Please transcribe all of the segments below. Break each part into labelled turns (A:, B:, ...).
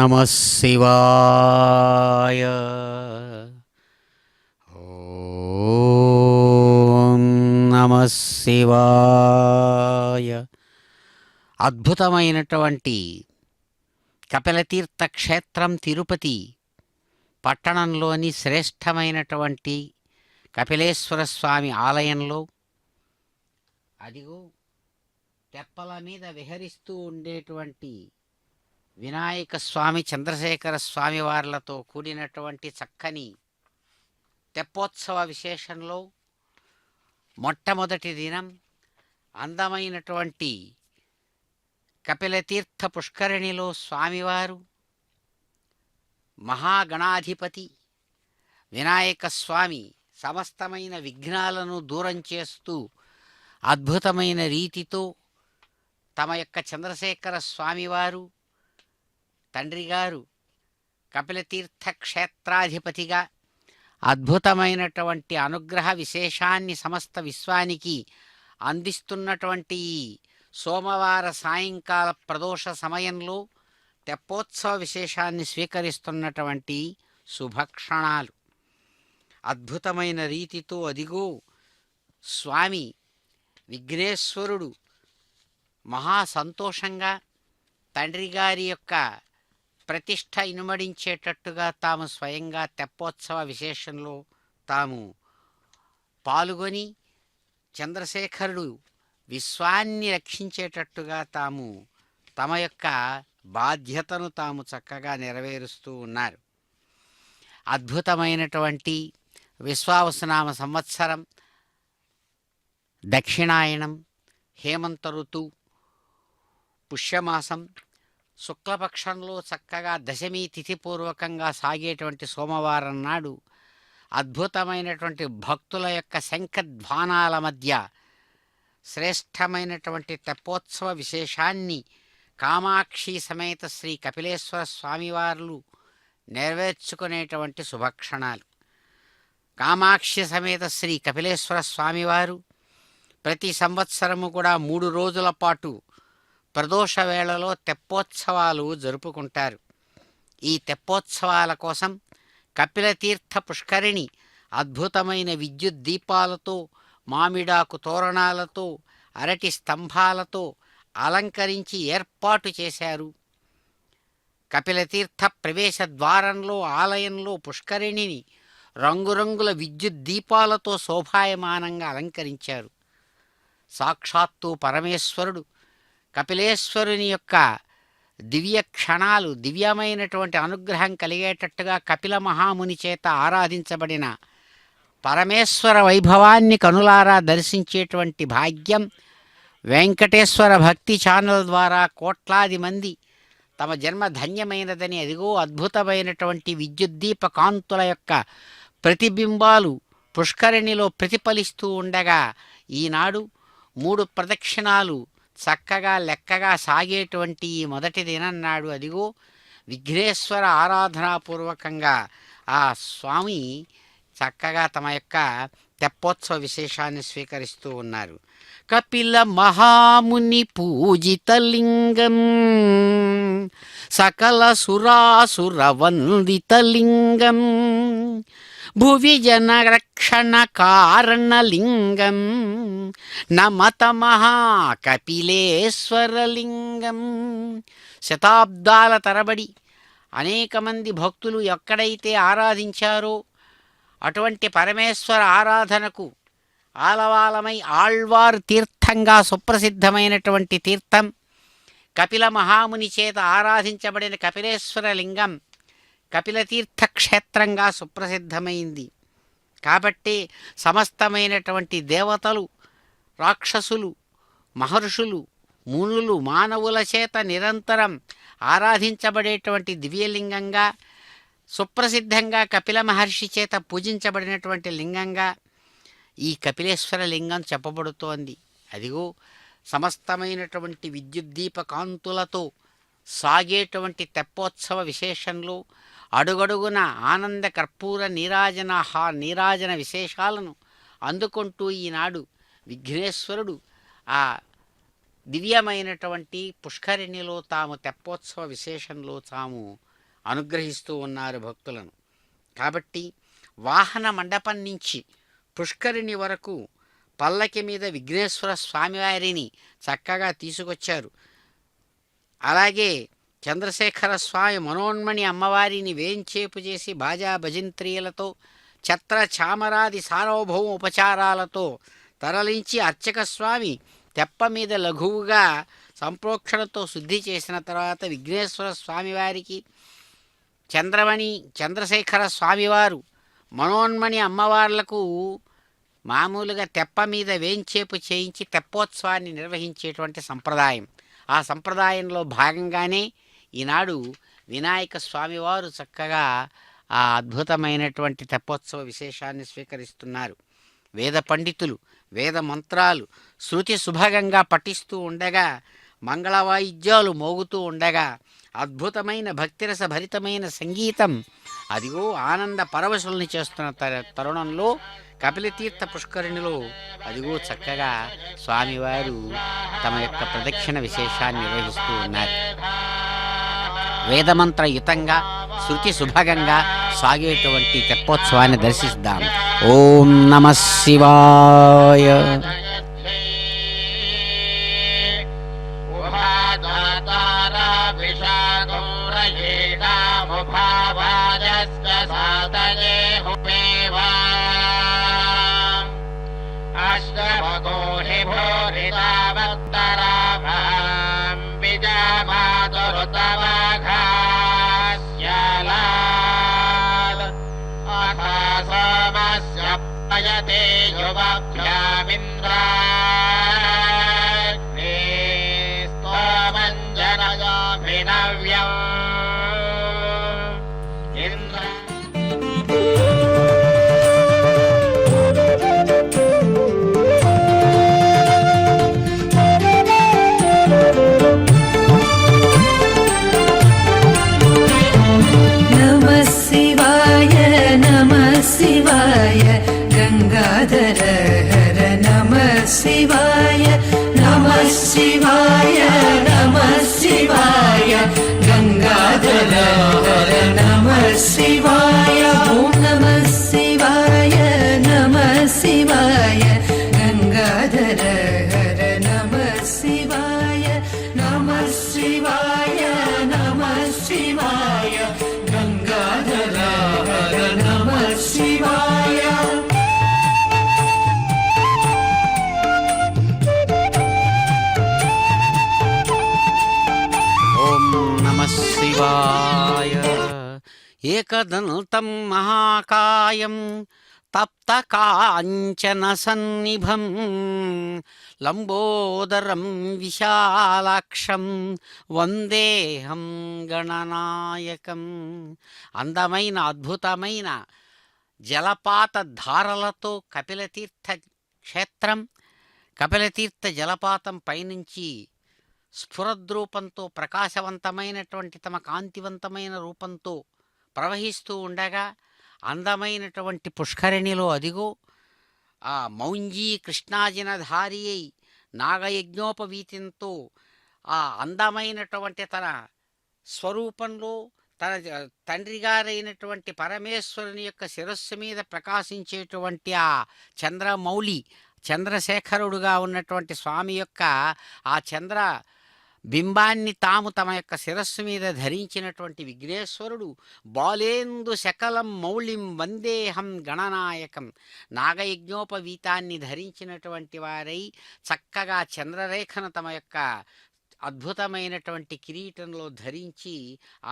A: నమః శివాయ. ఓం నమః శివాయ. అద్భుతమైనటువంటి కపిలతీర్థ క్షేత్రం తిరుపతి పట్టణంలోని శ్రేష్టమైనటువంటి కపిలేశ్వర స్వామి ఆలయంలో అదిగో తెప్పల మీద విహరిస్తూ ఉండేటువంటి వినాయక స్వామి, చంద్రశేఖర స్వామి వార్లతో కూడినటువంటి చక్కని తెప్పోత్సవ విశేషంలో మొట్టమొదటి దినం అందమైనటువంటి కపిలతీర్థ పుష్కరిణిలో స్వామివారు మహాగణాధిపతి వినాయక స్వామి సమస్తమైన విఘ్నాలను దూరం చేస్తూ అద్భుతమైన రీతితో తమ యొక్క చంద్రశేఖర స్వామివారు తండ్రి గారు కపిలతీర్థ క్షేత్రాధిపతిగా అద్భుతమైనటువంటి అనుగ్రహ విశేషాన్ని సమస్త విశ్వానికి అందిస్తున్నటువంటి ఈ సోమవార సాయంకాల ప్రదోష సమయంలో తెప్పోత్సవ విశేషాన్ని స్వీకరిస్తున్నటువంటి శుభక్షణాలు. అద్భుతమైన రీతితో అదిగో స్వామి విఘ్నేశ్వరుడు మహా సంతోషంగా తండ్రి గారి యొక్క ప్రతిష్ట ఇనుమడించేటట్టుగా తాము స్వయంగా తెప్పోత్సవ విశేషంలో తాము పాల్గొని చంద్రశేఖరుడు విశ్వాన్ని రక్షించేటట్టుగా తాము తమ యొక్క బాధ్యతను తాము చక్కగా నెరవేరుస్తూ ఉన్నారు. అద్భుతమైనటువంటి విశ్వావసునామ సంవత్సరం దక్షిణాయనం హేమంత ఋతువు పుష్యమాసం శుక్లపక్షంలో చక్కగా దశమి తిథిపూర్వకంగా సాగేటువంటి సోమవారం నాడు అద్భుతమైనటువంటి భక్తుల యొక్క శంఖధ్వానాల మధ్య శ్రేష్టమైనటువంటి తెప్పోత్సవ విశేషాన్ని కామాక్షి సమేత శ్రీ కపిలేశ్వర స్వామివార్లు నెరవేర్చుకునేటువంటి శుభక్షణాలు. కామాక్షి సమేత శ్రీ కపిలేశ్వర స్వామివారు ప్రతి సంవత్సరము కూడా 3 రోజుల పాటు ప్రదోష వేళలో తెప్పోత్సవాలు జరుపుకుంటారు. ఈ తెప్పోత్సవాల కోసం కపిలతీర్థ పుష్కరిణి అద్భుతమైన విద్యుత్ దీపాలతో, మామిడాకు తోరణాలతో, అరటి స్తంభాలతో అలంకరించి ఏర్పాటు చేశారు. కపిలతీర్థ ప్రవేశ ద్వారంలో ఆలయంలో పుష్కరిణిని రంగురంగుల విద్యుత్ దీపాలతో శోభాయమానంగా అలంకరించారు. సాక్షాత్తు పరమేశ్వరుడు కపిలేశ్వరుని యొక్క దివ్య క్షణాలు, దివ్యమైనటువంటి అనుగ్రహం కలిగేటట్టుగా కపిల మహాముని చేత ఆరాధించబడిన పరమేశ్వర వైభవాన్ని కనులారా దర్శించేటువంటి భాగ్యం వెంకటేశ్వర భక్తి ఛానల్ ద్వారా కోట్లాది మంది తమ జన్మ ధన్యమైనదని అదిగో అద్భుతమైనటువంటి విద్యుద్దీప కాంతుల యొక్క ప్రతిబింబాలు పుష్కరిణిలో ప్రతిఫలిస్తూ ఉండగా ఈనాడు 3 ప్రదక్షిణాలు చక్కగా లెక్కగా సాగేటువంటి ఈ మొదటి దినం నాడు అదిగో విఘ్నేశ్వర ఆరాధనాపూర్వకంగా ఆ స్వామి చక్కగా తమ యొక్క తెప్పోత్సవ విశేషాన్ని స్వీకరిస్తూ ఉన్నారు. కపిల మహాముని పూజితలింగం సకల సురాసురవందితలింగం భువి జన రక్షణ కారణలింగం నమత మహాకపిలేశ్వరలింగం. శతాబ్దాల తరబడి అనేక మంది భక్తులు ఎక్కడైతే ఆరాధించారో అటువంటి పరమేశ్వర ఆరాధనకు ఆలవాలమై ఆళ్వార్ తీర్థంగా సుప్రసిద్ధమైనటువంటి తీర్థం కపిల మహాముని చేత ఆరాధించబడిన కపిలేశ్వర లింగం కపిలతీర్థ క్షేత్రంగా సుప్రసిద్ధమైంది. కాబట్టి సమస్తమైనటువంటి దేవతలు, రాక్షసులు, మహర్షులు, మునులు, మానవుల చేత నిరంతరం ఆరాధించబడేటువంటి దివ్యలింగంగా సుప్రసిద్ధంగా కపిల మహర్షి చేత పూజించబడినటువంటి లింగంగా ఈ కపిలేశ్వర లింగం చెప్పబడుతోంది. అదిగో సమస్తమైనటువంటి విద్యుద్దీప కాంతులతో సాగేటువంటి తెప్పోత్సవ విశేషంలో అడుగడుగున ఆనంద కర్పూర నీరాజన విశేషాలను అందుకుంటూ ఈనాడు విఘ్నేశ్వరుడు ఆ దివ్యమైనటువంటి పుష్కరిణిలో తాము తెప్పోత్సవ విశేషంలో తాము అనుగ్రహిస్తూ ఉన్నారు భక్తులను. కాబట్టి వాహన మండపం నుంచి పుష్కరిణి వరకు పల్లకి మీద విఘ్నేశ్వర స్వామివారిని చక్కగా తీసుకొచ్చారు. అలాగే చంద్రశేఖర స్వామి మనోన్మణి అమ్మవారిని వేంచేపు చేసి బాజా భజంత్రీలతో ఛత్ర చామరాది సార్వభౌమ ఉపచారాలతో తరలించి అర్చక స్వామి తెప్ప మీద లఘువుగా సంప్రోక్షణతో శుద్ధి చేసిన తర్వాత విఘ్నేశ్వర స్వామివారికి చంద్రశేఖర స్వామివారు మనోన్మణి అమ్మవార్లకు మామూలుగా తెప్ప మీద వేంచేపు చేయించి తెప్పోత్సవాన్ని నిర్వహించేటువంటి సంప్రదాయం. ఆ సంప్రదాయంలో భాగంగానే ఈనాడు వినాయక స్వామివారు చక్కగా ఆ అద్భుతమైనటువంటి తెప్పోత్సవ విశేషాన్ని స్వీకరిస్తున్నారు. వేద పండితులు వేద మంత్రాలు శృతి సుభగంగా పఠిస్తూ ఉండగా, మంగళవాయిద్యాలు మోగుతూ ఉండగా, అద్భుతమైన భక్తిరస భరితమైన సంగీతం అదిగో ఆనంద పరవశుల్ని చేస్తున్న తరుణంలో కపిలతీర్థ పుష్కరిణిలో అదిగో చక్కగా స్వామివారు తమ యొక్క ప్రదక్షిణ విశేషాన్ని నిర్వహిస్తూ ఉన్నారు. వేదమంత్రయుతంగా శృతి సుభగంగా సాగేటువంటి తెప్పోత్సవాన్ని దర్శిద్దాం. ఓం నమః శివాయ.
B: శివాయ నమః శివాయ నమః శివాయ గంగాధర హర నమః శివాయ ఓం నమః శివాయ నమః శివాయ గంగాధర హర నమః శివాయ నమః శివాయ నమః శివాయ గంగాధర హర నమః శివాయ.
A: శివాయ. ఏకదంతం మహాకాయం తప్తకాంచన సన్నిభం లంబోదరం విశాలాక్షం వందేహం గణనాయకం. అందమైన అద్భుతమైన జలపాత ధారలతో కపిలతీర్థ క్షేత్రం, కపిలతీర్థ జలపాతం పైనుంచి స్ఫురద్రూపంతో ప్రకాశవంతమైనటువంటి తమ కాంతివంతమైన రూపంతో ప్రవహిస్తూ ఉండగా, అందమైనటువంటి పుష్కరిణిలో అదిగో ఆ మౌంజీ కృష్ణాజినధారి అయి నాగయజ్ఞోపవీతంతో ఆ అందమైనటువంటి తన స్వరూపంలో తన తండ్రి గారైనటువంటి పరమేశ్వరుని యొక్క శిరస్సు మీద ప్రకాశించేటువంటి ఆ చంద్రమౌళి చంద్రశేఖరుడుగా ఉన్నటువంటి స్వామి యొక్క ఆ చంద్ర బింబాన్ని తాము తమ యొక్క శిరస్సు మీద ధరించినటువంటి విఘ్నేశ్వరుడు బాలేందు శకలం మౌళిం వందేహం గణనాయకం. నాగయజ్ఞోపవీతాన్ని ధరించినటువంటి వారై చక్కగా చంద్రరేఖను తమ యొక్క అద్భుతమైనటువంటి కిరీటంలో ధరించి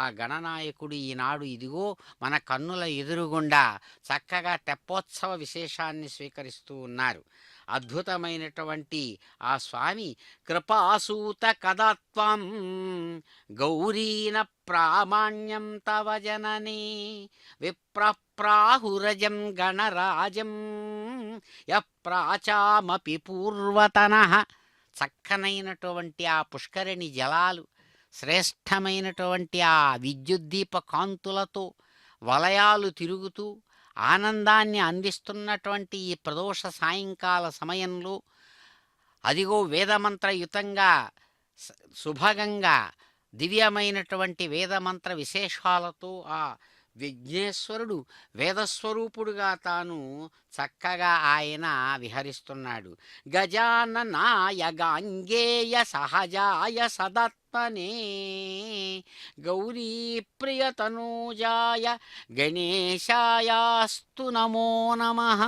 A: ఆ గణనాయకుడు ఈనాడు ఇదిగో మన కన్నుల ఎదురుగుండా చక్కగా తెప్పోత్సవ విశేషాన్ని స్వీకరిస్తూ ఉన్నారు. అద్భుతమైనటువంటి ఆ స్వామి కృపాసూత కదాత్వం గౌరీన ప్రామాణ్యం తవ జననీ విప్రప్రాహురజం గణరాజం యప్రాచామపి పూర్వతనః. చక్కనైనటువంటి ఆ పుష్కరిణి జలాలు శ్రేష్టమైనటువంటి ఆ విద్యుద్దీప కాంతులతో వలయాలు తిరుగుతూ ఆనందాన్ని అందిస్తున్నటువంటి ఈ ప్రదోష సాయంకాల సమయంలో అదిగో వేదమంత్రయుతంగా సుభగంగా దివ్యమైనటువంటి వేదమంత్ర విశేషాలతో ఆ విఘ్నేశ్వరుడు వేదస్వరూపుడుగా తాను చక్కగా ఆయన విహరిస్తున్నాడు. గజాననాయ గాంగేయ సహజాయ సదాత్మనే గౌరీ ప్రియతనూజాయ గణేశాయాస్తు నమో నమః.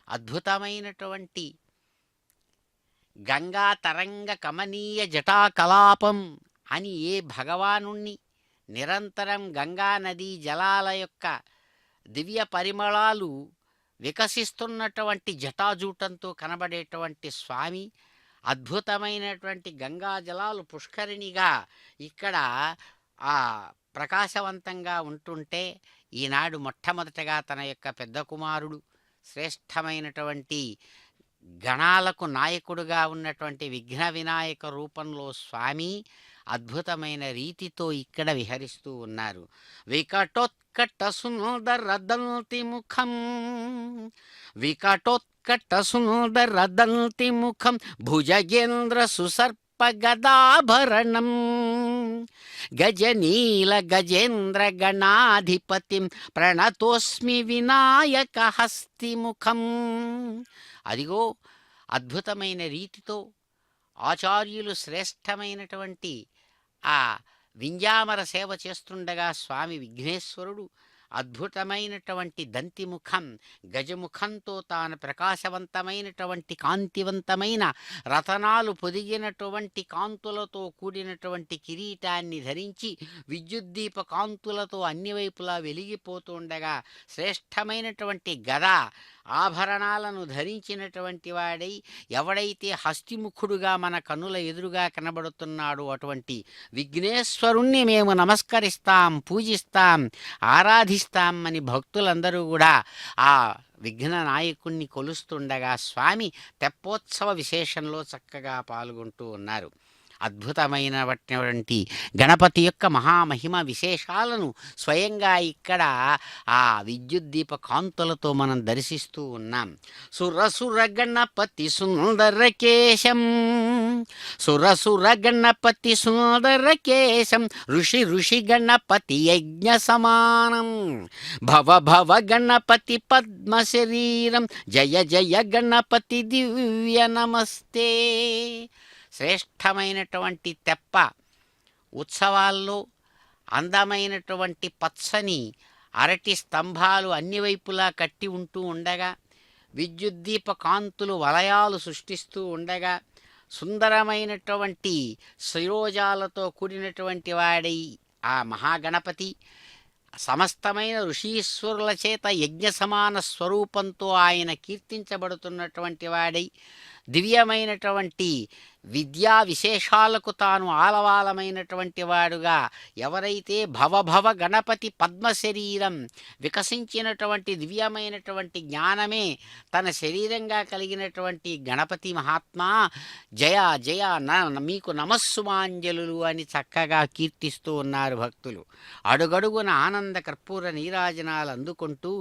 A: అద్భుతమైనటువంటి గంగా తరంగ కమనీయ జటాకలాపం అని ఏ భగవానుణ్ణి నిరంతరం గంగా నదీ జలాల యొక్క దివ్య పరిమళాలు వికసిస్తున్నటువంటి జటాజూటంతో కనబడేటువంటి స్వామి, అద్భుతమైనటువంటి గంగా జలాలు పుష్కరిణిగా ఇక్కడ ఆ ప్రకాశవంతంగా ఉంటుంటే, ఈనాడు మొట్టమొదటగా తన యొక్క పెద్ద కుమారుడు శ్రేష్టమైనటువంటి గణాలకు నాయకుడుగా ఉన్నటువంటి విఘ్న వినాయక రూపంలో స్వామి అద్భుతమైన రీతితో ఇక్కడ విహరిస్తూ ఉన్నారు. వికటోత్కట సుందర దంతి ముఖం, వికటోత్కట సుందర దంతి ముఖం భుజగేంద్ర సుసర్ప గదాభరణం గజనీల గజేంద్ర గణాధిపతిం ప్రణతోస్మి వినాయక హస్తిముఖం. అదిగో అద్భుతమైన రీతితో ఆచార్యులు శ్రేష్టమైనటువంటి ఆ వింజామర సేవ చేస్తుండగా స్వామి విఘ్నేశ్వరుడు అద్భుతమైనటువంటి దంతిముఖం గజముఖంతో తాను ప్రకాశవంతమైనటువంటి కాంతివంతమైన రతనాలు పొదిగినటువంటి కాంతులతో కూడినటువంటి కిరీటాన్ని ధరించి విద్యుద్దీప కాంతులతో అన్ని వైపులా వెలిగిపోతుండగా శ్రేష్టమైనటువంటి గద ఆభరణాలను ధరించినటువంటి వాడై ఎవడైతే హస్తిముఖుడుగా మన కన్నుల ఎదురుగా కనబడుతున్నాడో అటువంటి విఘ్నేశ్వరుణ్ణి మేము నమస్కరిస్తాం, పూజిస్తాం, ఆరాధిస్తాం అని భక్తులందరూ కూడా ఆ విఘ్న నాయకుణ్ణి కొలుస్తుండగా స్వామి తెప్పోత్సవ విశేషంలో చక్కగా పాల్గొంటూ ఉన్నారు. అద్భుతమైనటువంటి గణపతి యొక్క మహామహిమ విశేషాలను స్వయంగా ఇక్కడ ఆ విద్యుద్దీప కాంతులతో మనం దర్శిస్తూ ఉన్నాం. సురసుర గణపతి సుందరకేశం, సురసుర గణపతి సుందరకేశం ఋషి ఋషి గణపతి యజ్ఞ సమానం భవ భవ గణపతి పద్మ శరీరం జయ జయ గణపతి దివ్య నమస్తే. శ్రేష్టమైనటువంటి తెప్ప ఉత్సవాల్లో అందమైనటువంటి పచ్చని అరటి స్తంభాలు అన్ని వైపులా కట్టి ఉంటూ ఉండగా, విద్యుద్దీప కాంతులు వలయాలు సృష్టిస్తూ ఉండగా, సుందరమైనటువంటి శిరోజాలతో కూడినటువంటి వాడై ఆ మహాగణపతి సమస్తమైన ఋషీశ్వరుల చేత యజ్ఞ సమాన స్వరూపంతో ఆయన కీర్తించబడుతున్నటువంటి వాడై దివ్యమైనటువంటి విద్యా విశేషాలకు తాను ఆలవాలమైనటువంటి వాడుగా ఎవరైతే భవభవ గణపతి పద్మ శరీరం వికసించినటువంటి దివ్యమైనటువంటి జ్ఞానమే తన శరీరంగా కలిగినటువంటి గణపతి మహాత్మా జయ జయ మీకు నమస్సుమాంజలు అని చక్కగా కీర్తిస్తూ ఉన్నారు భక్తులు. అడుగడుగున ఆనంద కర్పూర నీరాజనాలు అందుకుంటూ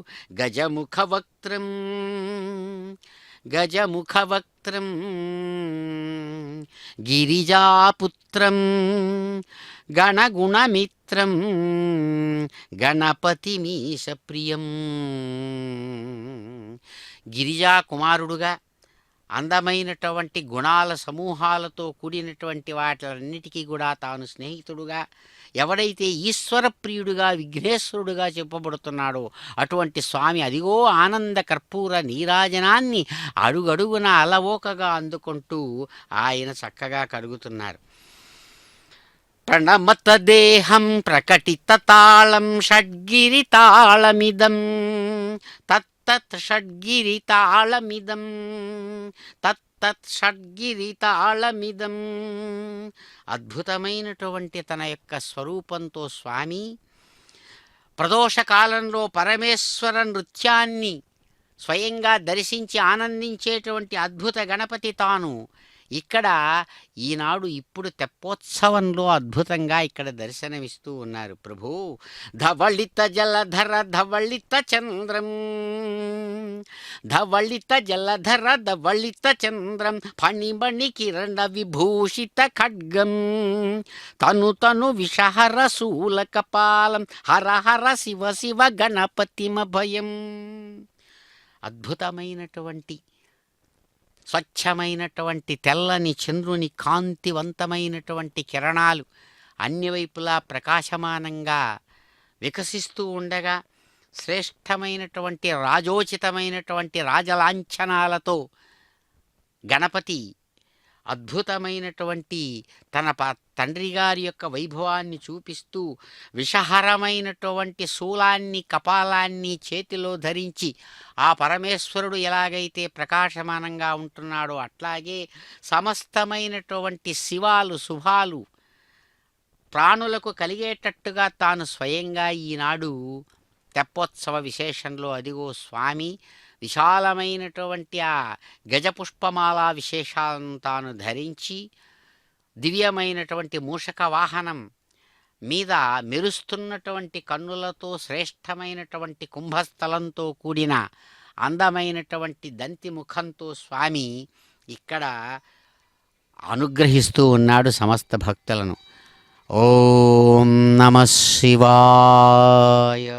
A: గజముఖ వక్త్రం గజముఖవక్త్రం గిరిజాపుత్రం గణగుణమిత్రం గణపతిమీశ ప్రియం. గిరిజా కుమారుడుగా అందమైనటువంటి గుణాల సమూహాలతో కూడినటువంటి వాటిలన్నిటికీ కూడా తాను స్నేహితుడుగా ఎవడైతే ఈశ్వర ప్రియుడుగా విఘ్నేశ్వరుడుగా చెప్పబడుతున్నాడో అటువంటి స్వామి అదిగో ఆనంద కర్పూర నీరాజనాన్ని అడుగడుగున అలవోకగా అందుకుంటూ ఆయన చక్కగా కడుగుతున్నారు. ప్రణమత దేహం ప్రకటిత తాళం షడ్గిరి తాళమిదం తత్ షడ్గిరి తాళమిదం తత్ షడ్గిరి తాళమిదం. అద్భుతమైనటువంటి తన యొక్క స్వరూపంతో స్వామి ప్రదోషకాలంలో పరమేశ్వర నృత్యాన్ని స్వయంగా దర్శించి ఆనందించేటువంటి అద్భుత గణపతి తాను ఇక్కడ ఈనాడు ఇప్పుడు తెప్పోత్సవంలో అద్భుతంగా ఇక్కడ దర్శనమిస్తూ ఉన్నారు ప్రభు. ధవళిత జలధర ధవళిత చంద్రం, ధవళిత జలధర ధవళిత చంద్రం, ఫణిమణి కిరణ విభూషిత ఖడ్గం, తను తను విషహర శూల కపాలం, హర హర శివ శివ గణపతిమ భయం. అద్భుతమైనటువంటి స్వచ్ఛమైనటువంటి తెల్లని చంద్రుని కాంతివంతమైనటువంటి కిరణాలు అన్ని వైపులా ప్రకాశమానంగా వికసిస్తూ ఉండగా, శ్రేష్టమైనటువంటి రాజోచితమైనటువంటి రాజలాంఛనాలతో గణపతి అద్భుతమైనటువంటి తన తండ్రి గారి యొక్క వైభవాన్ని చూపిస్తూ విషహరమైనటువంటి శూలాన్ని కపాలాన్ని చేతిలో ధరించి ఆ పరమేశ్వరుడు ఎలాగైతే ప్రకాశమానంగా ఉంటున్నాడో అట్లాగే సమస్తమైనటువంటి శివాలు శుభాలు ప్రాణులకు కలిగేటట్టుగా తాను స్వయంగా ఈనాడు తెప్పోత్సవ విశేషంలో అదిగో స్వామి విశాలమైనటువంటి ఆ గజపుష్పమాలా విశేషాలను తాను ధరించి దివ్యమైనటువంటి మూషక వాహనం మీద మెరుస్తున్నటువంటి కన్నులతో శ్రేష్టమైనటువంటి కుంభస్థలంతో కూడిన అందమైనటువంటి దంతి ముఖంతో స్వామి ఇక్కడ అనుగ్రహిస్తూ ఉన్నాడు సమస్త భక్తులను. ఓం నమః శివాయ.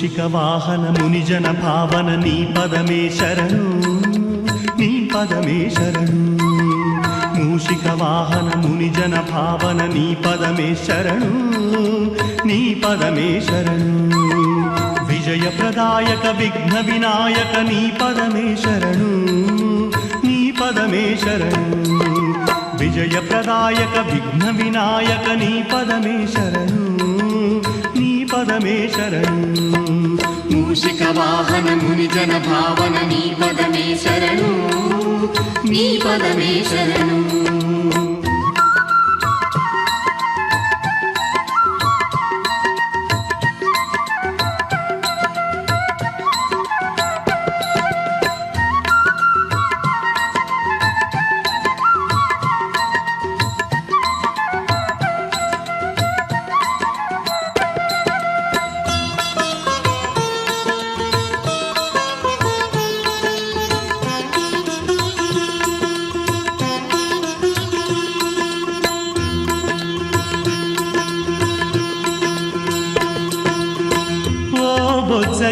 C: మూషిక వాహన మునిజన భావన నీ పదమే శరణు నీ పదమే శరణు మూషిక వాహన మునిజన భావన నీ పదమే శరణు నీ పదమే శరణు విజయ ప్రదాయక విఘ్న వినాయక నీ పదమే శరణు నీ పదమే శరణు విజయ ప్రదాయక విఘ్న వినాయక నీ పదమే శరణు నీ పదమే శరణు
B: మూషిక వాహన మునిజన భావన నీ పదమే శరణు నీ పదమే శరణు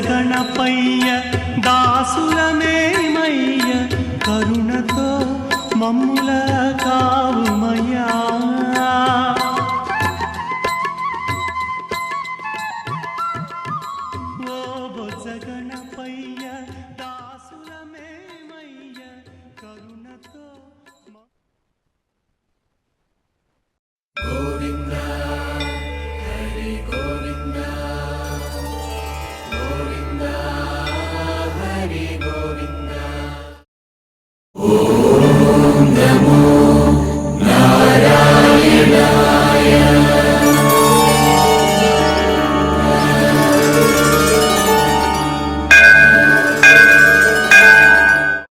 C: గణపయ్య దాసులమేమయ్య కరుణతో మమ్ముల కావుమయ్యా